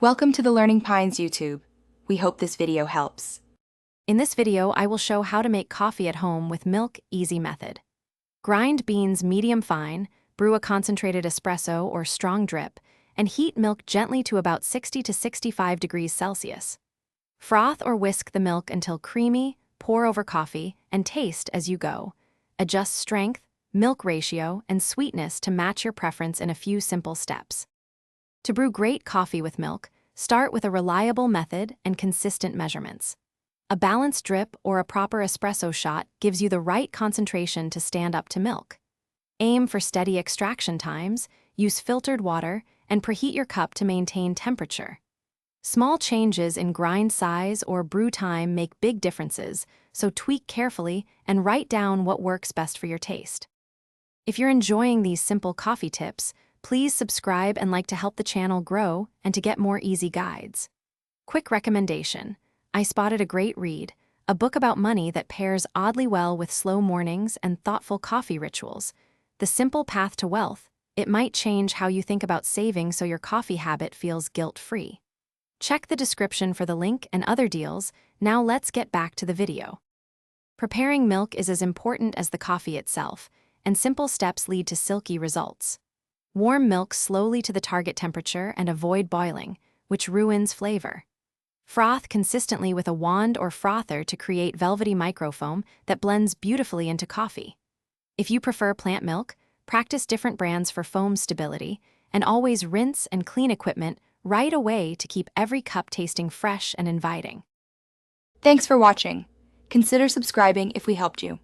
Welcome to the Learning Pines YouTube. We hope this video helps. In this video, I will show how to make coffee at home with Milk Easy method. Grind beans medium fine, brew a concentrated espresso or strong drip, and heat milk gently to about 60 to 65 degrees Celsius. Froth or whisk the milk until creamy, pour over coffee, and taste as you go. Adjust strength, milk ratio, and sweetness to match your preference in a few simple steps. To brew great coffee with milk, start with a reliable method and consistent measurements. A balanced drip or a proper espresso shot gives you the right concentration to stand up to milk. Aim for steady extraction times, use filtered water, and preheat your cup to maintain temperature. Small changes in grind size or brew time make big differences, so tweak carefully and write down what works best for your taste. If you're enjoying these simple coffee tips, please subscribe and like to help the channel grow and to get more easy guides. Quick recommendation: I spotted a great read, a book about money that pairs oddly well with slow mornings and thoughtful coffee rituals. The Simple Path to Wealth. It might change how you think about saving so your coffee habit feels guilt-free. Check the description for the link and other deals. Now let's get back to the video. Preparing milk is as important as the coffee itself, and simple steps lead to silky results. Warm milk slowly to the target temperature and avoid boiling, which ruins flavor. Froth consistently with a wand or frother to create velvety microfoam that blends beautifully into coffee. If you prefer plant milk, practice different brands for foam stability, and always rinse and clean equipment right away to keep every cup tasting fresh and inviting. Thanks for watching. Consider subscribing if we helped you.